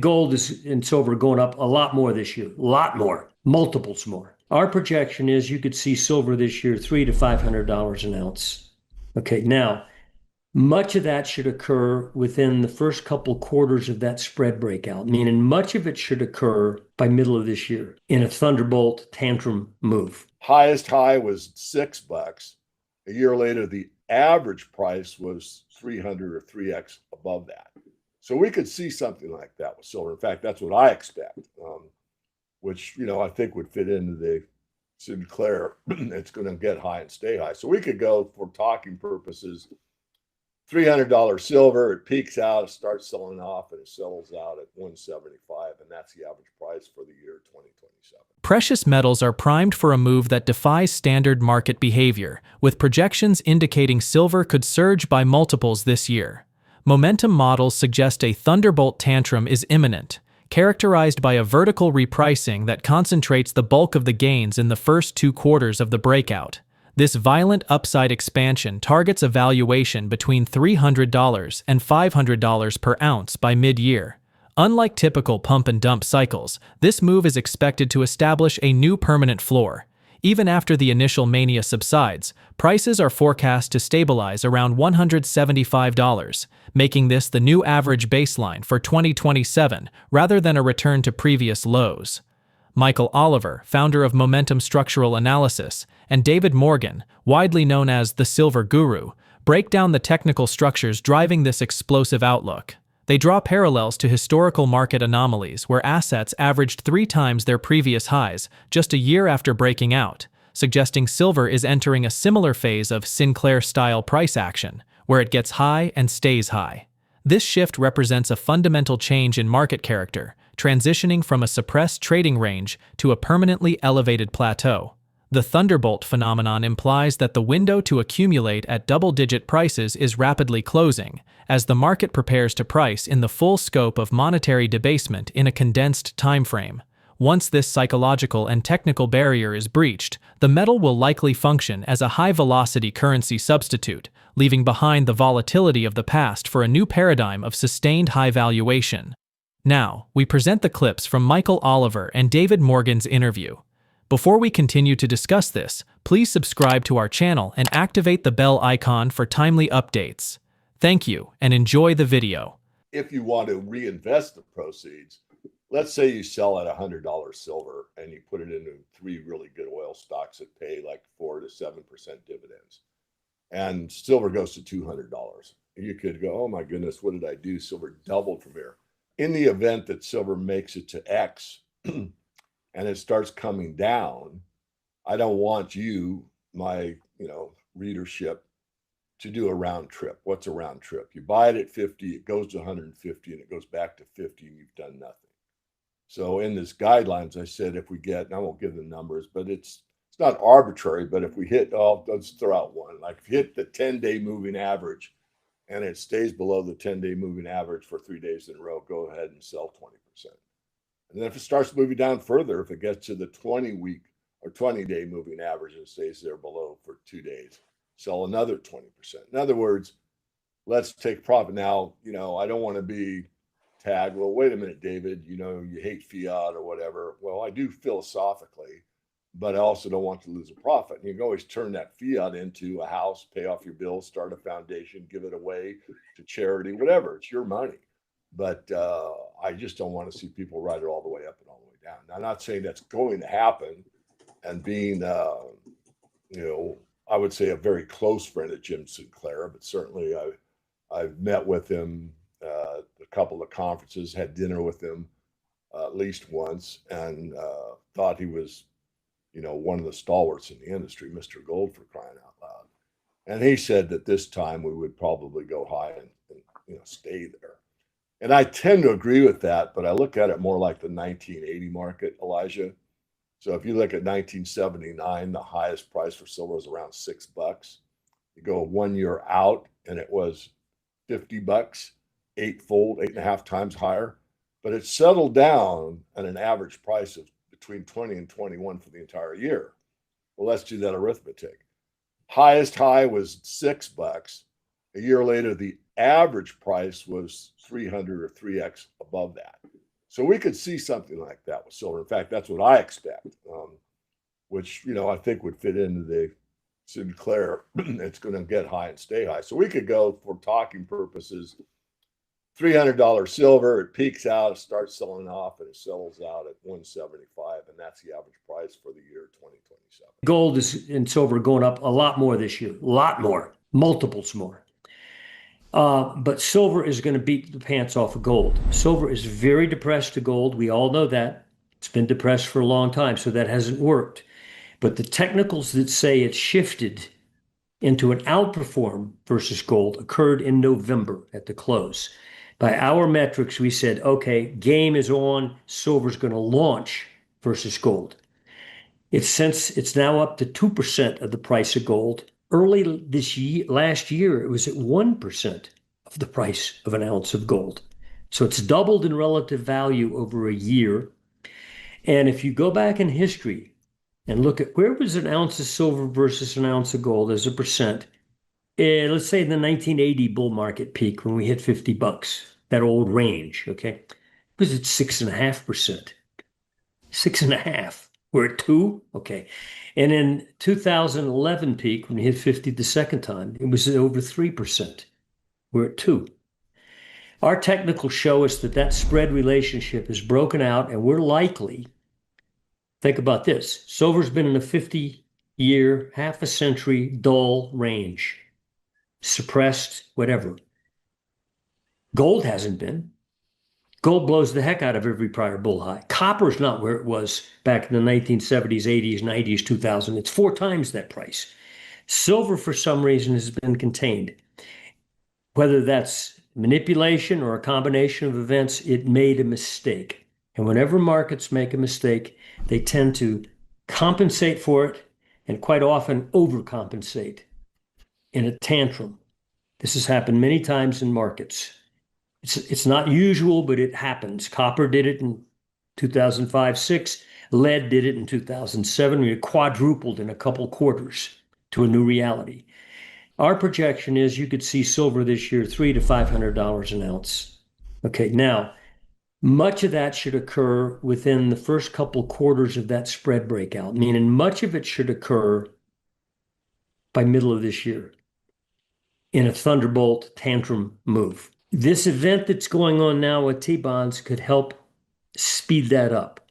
Gold is and silver going up a lot more this year, a lot more, multiples more. Our projection is you could see silver this year $300 to $500 an ounce. Okay, now much of that should occur within the first couple quarters of that spread breakout, meaning much of it should occur by middle of this year in a Thunderbolt tantrum move. Highest high was $6. A year later, the average price was 300 or 3x above that. So we could see something like that with silver. In fact, that's what I expect, which, I think would fit into the Sinclair. It's going to get high and stay high. So we could go, for talking purposes, $300 silver. It peaks out, it starts selling off, and it settles out at 175, and that's the average price for the year 2027. Precious metals are primed for a move that defies standard market behavior, with projections indicating silver could surge by multiples this year. Momentum models suggest a Thunderbolt tantrum is imminent, characterized by a vertical repricing that concentrates the bulk of the gains in the first 2 quarters of the breakout. This violent upside expansion targets a valuation between $300 and $500 per ounce by mid-year. Unlike typical pump-and-dump cycles, this move is expected to establish a new permanent floor. Even after the initial mania subsides, prices are forecast to stabilize around $175, making this the new average baseline for 2027 rather than a return to previous lows. Michaeloliver, founder of Momentum Structural Analysis, and David Morgan, widely known as the Silver Guru, break down the technical structures driving this explosive outlook. They draw parallels to historical market anomalies where assets averaged 3 times their previous highs just a year after breaking out, suggesting silver is entering a similar phase of Sinclair-style price action, where it gets high and stays high. This shift represents a fundamental change in market character, transitioning from a suppressed trading range to a permanently elevated plateau. The Thunderbolt phenomenon implies that the window to accumulate at double-digit prices is rapidly closing, as the market prepares to price in the full scope of monetary debasement in a condensed timeframe. Once this psychological and technical barrier is breached, the metal will likely function as a high-velocity currency substitute, leaving behind the volatility of the past for a new paradigm of sustained high valuation. Now, we present the clips from Michaeloliver and David Morgan's interview. Before we continue to discuss this, please subscribe to our channel and activate the bell icon for timely updates. Thank you, and enjoy the video. If you want to reinvest the proceeds, let's say you sell at $100 silver and you put it into 3 really good oil stocks that pay like 4 to 7% dividends, and silver goes to $200. You could go, oh my goodness, what did I do? Silver doubled from here. In the event that silver makes it to X and it starts coming down, I don't want you, my readership, to do a round trip. What's a round trip? You buy it at 50, it goes to 150, and it goes back to 50, and you've done nothing. So in this guidelines, I said if we get, and I won't give the numbers, but it's not arbitrary, but if we hit, let's throw out one. Like if you hit the 10-day moving average and it stays below the 10-day moving average for 3 days in a row, go ahead and sell 20%. And then if it starts moving down further, if it gets to the 20-week or 20-day moving average and stays there below for 2 days, sell another 20%. In other words, let's take profit. Now, I don't want to be tagged, well, wait a minute, David, you hate fiat or whatever. Well, I do philosophically, but I also don't want to lose a profit. And you can always turn that fiat into a house, pay off your bills, start a foundation, give it away to charity, whatever. It's your money. But I just don't want to see people ride it all the way up and all the way down. Now, I'm not saying that's going to happen. And being, I would say a very close friend of Jim Sinclair, but certainly I've met with him a couple of conferences, had dinner with him at least once, and thought he was, one of the stalwarts in the industry, Mr. Gold, for crying out loud. And he said that this time we would probably go high and stay there. And I tend to agree with that, but I look at it more like the 1980 market, Elijah. So if you look at 1979, the highest price for silver was around $6. You go 1 year out and it was $50, eightfold, 8.5 times higher. But it settled down at an average price of between 20 and 21 for the entire year. Well, let's do that arithmetic. Highest high was $6. A year later, the average price was 300 or 3x above that. So we could see something like that with silver. In fact, that's what I expect, which, I think would fit into the Sinclair. It's going to get high and stay high. So we could go, for talking purposes, $300 silver. It peaks out, it starts selling off, and it settles out at 175, and that's the average price for the year 2027. Gold and silver going up a lot more this year, a lot more, multiples more. But silver is going to beat the pants off of gold. Silver is very depressed to gold. We all know that. It's been depressed for a long time, so that hasn't worked. But the technicals that say it's shifted into an outperform versus gold occurred in November at the close. By our metrics, we said, okay, game is on, silver's going to launch versus gold. It's now up to 2% of the price of gold. Early last year, it was at 1% of the price of an ounce of gold. So it's doubled in relative value over a year. And if you go back in history and look at where was an ounce of silver versus an ounce of gold as a percent, let's say the 1980 bull market peak when we hit $50, that old range, okay, it was at 6.5%. 6.5%. We're at 2%, okay. And in 2011 peak, when we hit 50 the second time, it was at over 3%. We're at 2%. Our technicals show us that spread relationship is broken out, and we're likely, think about this, silver's been in a 50-year, half a century dull range, suppressed, whatever. Gold hasn't been. Gold blows the heck out of every prior bull high. Copper's not where it was back in the 1970s, 80s, 90s, 2000. It's 4 times that price. Silver, for some reason, has been contained. Whether that's manipulation or a combination of events, it made a mistake. And whenever markets make a mistake, they tend to compensate for it and quite often overcompensate in a tantrum. This has happened many times in markets. It's not usual, but it happens. Copper did it in 2005-06. Lead did it in 2007. We quadrupled in a couple quarters to a new reality. Our projection is you could see silver this year $300 to $500 an ounce. Okay, now, much of that should occur within the first couple quarters of that spread breakout, meaning much of it should occur by middle of this year in a Thunderbolt tantrum move. This event that's going on now with T-bonds could help speed that up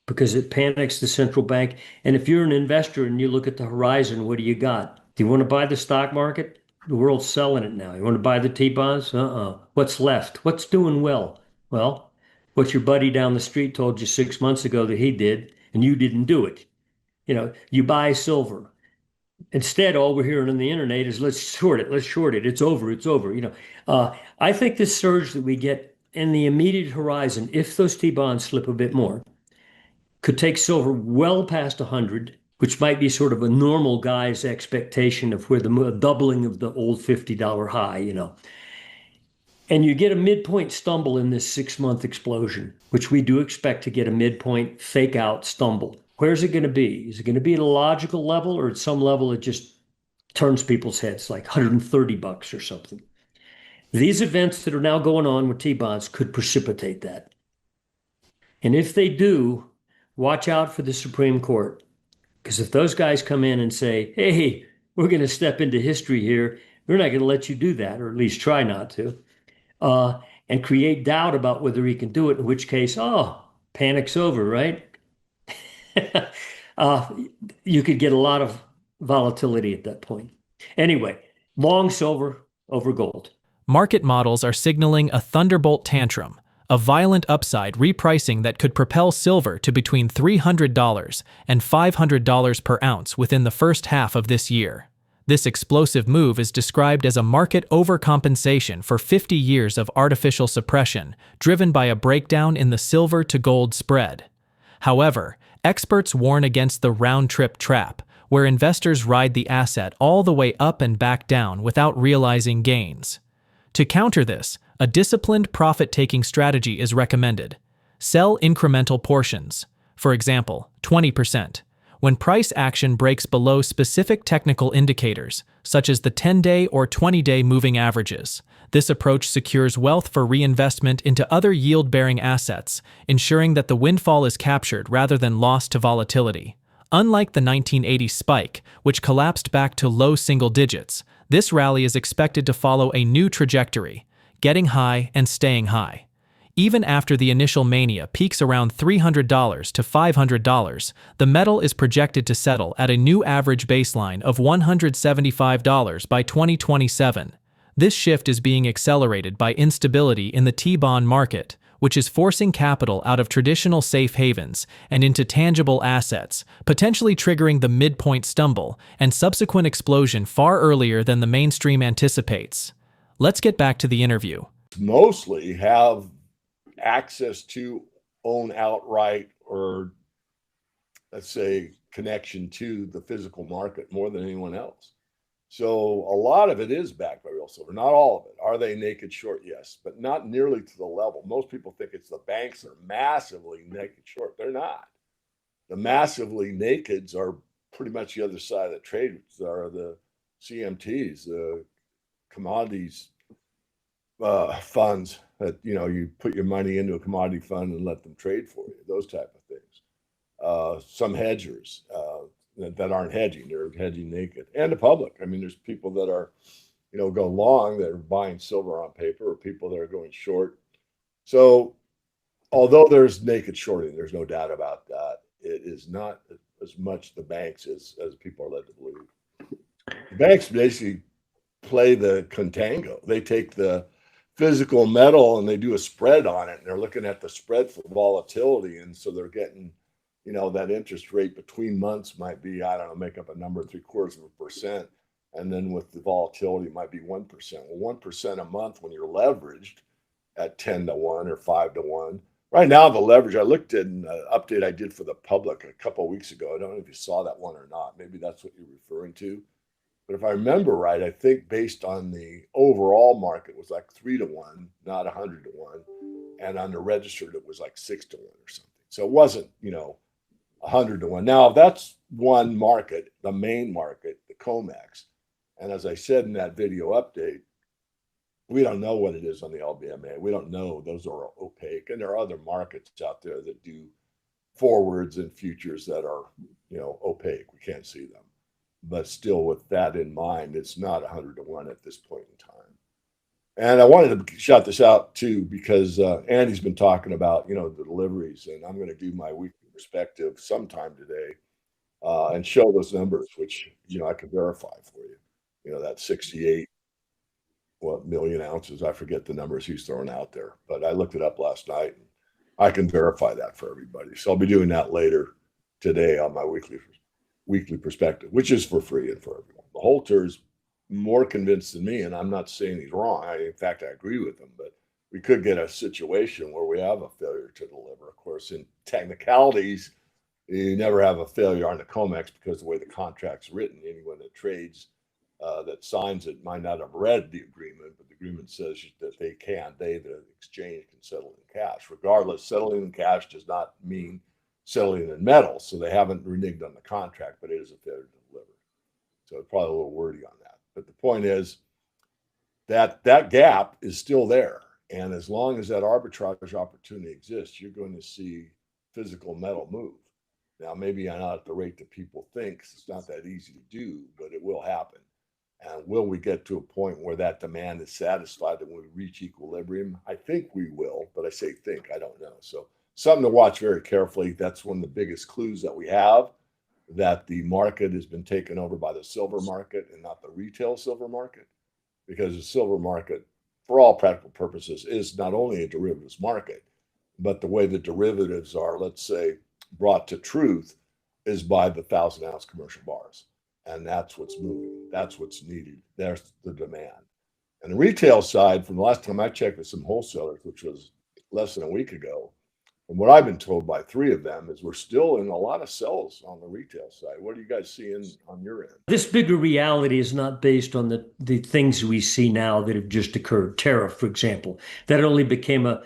because it panics the central bank. And if you're an investor and you look at the horizon, what do you got? Do you want to buy the stock market? The world's selling it now. You want to buy the T-bonds? What's left? What's doing well? Well, what your buddy down the street told you 6 months ago that he did, and you didn't do it. You buy silver. Instead, all we're hearing on the internet is let's short it, it's over. I think this surge that we get in the immediate horizon, if those T-bonds slip a bit more, could take silver well past 100, which might be sort of a normal guy's expectation of where the doubling of the old $50 high, And you get a midpoint stumble in this 6-month explosion, which we do expect to get a midpoint fake out stumble. Where's it going to be? Is it going to be at a logical level, or at some level it just turns people's heads, like $130 or something? These events that are now going on with T-bonds could precipitate that. And if they do, watch out for the Supreme Court. Because if those guys come in and say, hey, we're going to step into history here, we're not going to let you do that, or at least try not to, and create doubt about whether he can do it, in which case, panic's over, right? You could get a lot of volatility at that point. Anyway, long silver over gold. Market models are signaling a Thunderbolt tantrum, a violent upside repricing that could propel silver to between $300 and $500 per ounce within the first half of this year. This explosive move is described as a market overcompensation for 50 years of artificial suppression, driven by a breakdown in the silver to gold spread. However, experts warn against the round-trip trap, where investors ride the asset all the way up and back down without realizing gains. To counter this, a disciplined profit-taking strategy is recommended. Sell incremental portions, for example, 20%, when price action breaks below specific technical indicators, such as the 10-day or 20-day moving averages. This approach secures wealth for reinvestment into other yield-bearing assets, ensuring that the windfall is captured rather than lost to volatility. Unlike the 1980 spike, which collapsed back to low single digits, this rally is expected to follow a new trajectory, getting high and staying high. Even after the initial mania peaks around $300 to $500, the metal is projected to settle at a new average baseline of $175 by 2027. This shift is being accelerated by instability in the T-bond market, which is forcing capital out of traditional safe havens and into tangible assets, potentially triggering the midpoint stumble and subsequent explosion far earlier than the mainstream anticipates. Let's get back to the interview. Mostly have access to, own outright, or let's say connection to the physical market more than anyone else. So a lot of it is backed by real silver, not all of it. Are they naked short? Yes, but not nearly to the level. Most people think it's the banks are massively naked short. They're not. The massively nakeds are pretty much the other side of the trade. Are the CMTs, the commodities funds that, you put your money into a commodity fund and let them trade for you, those type of things. Some hedgers that aren't hedging, they're hedging naked. And the public. I mean, there's people that are, go long, that are buying silver on paper, or people that are going short. So although there's naked shorting, there's no doubt about that. It is not as much the banks as people are led to believe. The banks basically play the contango. They take the physical metal and they do a spread on it, and they're looking at the spread for volatility. And so they're getting, that interest rate between months might be, I don't know, make up a number, 0.75%. And then with the volatility, it might be 1%. Well, 1% a month when you're leveraged at 10 to 1 or 5 to 1. Right now, the leverage, I looked at an update I did for the public a couple of weeks ago. I don't know if you saw that one or not. Maybe that's what you're referring to. But if I remember right, I think based on the overall market, it was like 3 to 1, not 100 to 1. And on the registered, it was like 6 to 1 or something. So it wasn't, 100 to 1. Now, that's one market, the main market, the COMEX. And as I said in that video update, we don't know what it is on the LBMA. We don't know. Those are opaque. And there are other markets out there that do forwards and futures that are, opaque. We can't see them. But still, with that in mind, it's not 100 to 1 at this point in time. And I wanted to shout this out too, because Andy's been talking about, the deliveries, and I'm going to do my weekly perspective sometime today and show those numbers, which, I can verify for you. That 68 million ounces. I forget the numbers he's throwing out there, but I looked it up last night, and I can verify that for everybody. So I'll be doing that later today on my weekly perspective, which is for free and for everyone. The Holter's more convinced than me, and I'm not saying he's wrong. In fact, I agree with him, but we could get a situation where we have a failure to deliver. Of course, in technicalities, you never have a failure on the COMEX because the way the contract's written, anyone that trades, that signs it, might not have read the agreement, but the agreement says that the exchange can settle in cash. Regardless, settling in cash does not mean settling in metal, so they haven't reneged on the contract, but it is a failure to deliver. So it's probably a little wordy on that. But the point is that gap is still there. And as long as that arbitrage opportunity exists, you're going to see physical metal move. Now, maybe not at the rate that people think. It's not that easy to do, but it will happen. And will we get to a point where that demand is satisfied and we reach equilibrium? I think we will, but I say think, I don't know. So something to watch very carefully. That's one of the biggest clues that we have, that the market has been taken over by the silver market and not the retail silver market, because the silver market, for all practical purposes, is not only a derivatives market, but the way the derivatives are, let's say, brought to truth is by the 1,000-ounce commercial bars. And that's what's moving. That's what's needed. There's the demand. And the retail side, from the last time I checked with some wholesalers, which was less than a week ago, and what I've been told by 3 of them is we're still in a lot of sells on the retail side. What are you guys seeing on your end? This bigger reality is not based on the things we see now that have just occurred. Tariff, for example, that only became a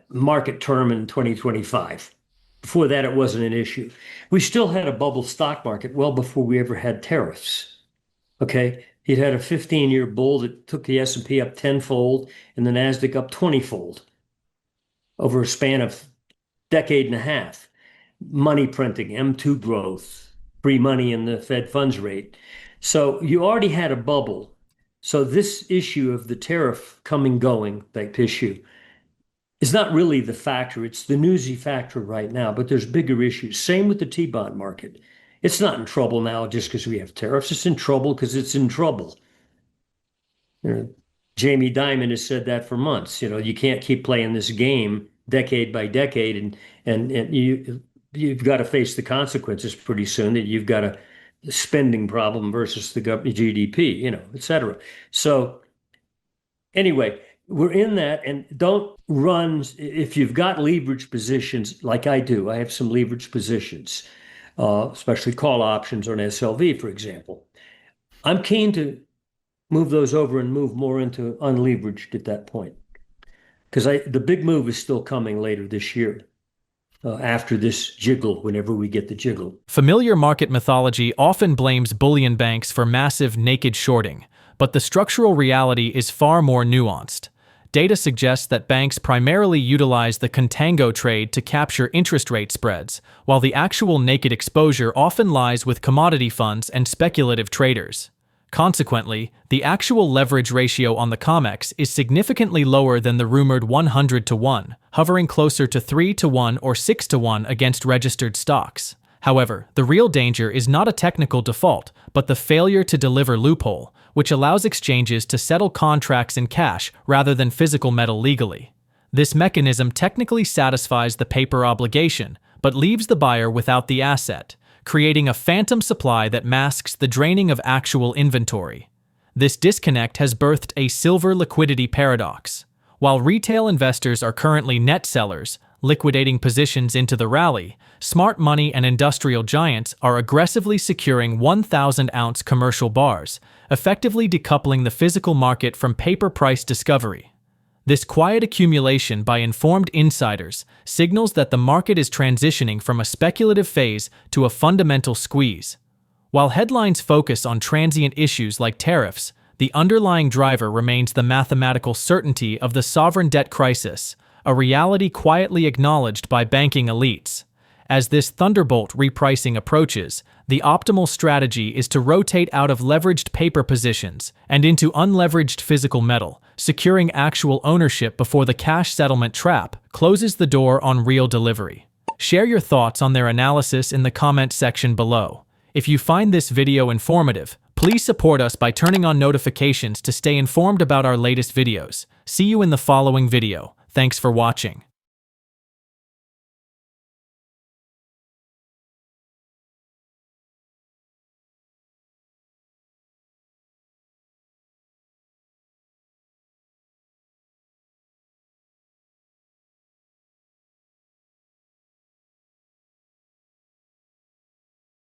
market term in 2025. Before that, it wasn't an issue. We still had a bubble stock market well before we ever had tariffs. Okay, He'd had a 15-year bull that took the S&P up tenfold and the Nasdaq up 20-fold over a span of decade and a half. Money printing, M2 growth, free money in the Fed funds rate. So you already had a bubble. So this issue of the tariff going back issue is not really the factor. It's the newsy factor right now, but there's bigger issues. Same with the T-bond market. It's not in trouble now just because we have tariffs. It's in trouble because it's in trouble. Jamie Dimon has said that for months. You can't keep playing this game decade by decade, and you've got to face the consequences pretty soon. That you've got a spending problem versus the GDP, et cetera. So anyway, we're in that, and don't run if you've got leverage positions like I do. I have some leverage positions, especially call options on SLV, for example. I'm keen to move those over and move more into unleveraged at that point, because the big move is still coming later this year. After this jiggle, whenever we get the jiggle. Familiar market mythology often blames bullion banks for massive naked shorting, but the structural reality is far more nuanced. Data suggests that banks primarily utilize the contango trade to capture interest rate spreads, while the actual naked exposure often lies with commodity funds and speculative traders. Consequently, the actual leverage ratio on the COMEX is significantly lower than the rumored 100-to-1, hovering closer to 3-to-1 or 6-to-1 against registered stocks. However, the real danger is not a technical default, but the failure to deliver loophole, which allows exchanges to settle contracts in cash rather than physical metal legally. This mechanism technically satisfies the paper obligation, but leaves the buyer without the asset, creating a phantom supply that masks the draining of actual inventory. This disconnect has birthed a silver liquidity paradox. While retail investors are currently net sellers, liquidating positions into the rally, smart money and industrial giants are aggressively securing 1,000-ounce commercial bars, effectively decoupling the physical market from paper price discovery. This quiet accumulation by informed insiders signals that the market is transitioning from a speculative phase to a fundamental squeeze. While headlines focus on transient issues like tariffs, the underlying driver remains the mathematical certainty of the sovereign debt crisis, a reality quietly acknowledged by banking elites. As this Thunderbolt repricing approaches, the optimal strategy is to rotate out of leveraged paper positions and into unleveraged physical metal, securing actual ownership before the cash settlement trap closes the door on real delivery. Share your thoughts on their analysis in the comment section below. If you find this video informative, please support us by turning on notifications to stay informed about our latest videos. See you in the following video. Thanks for watching.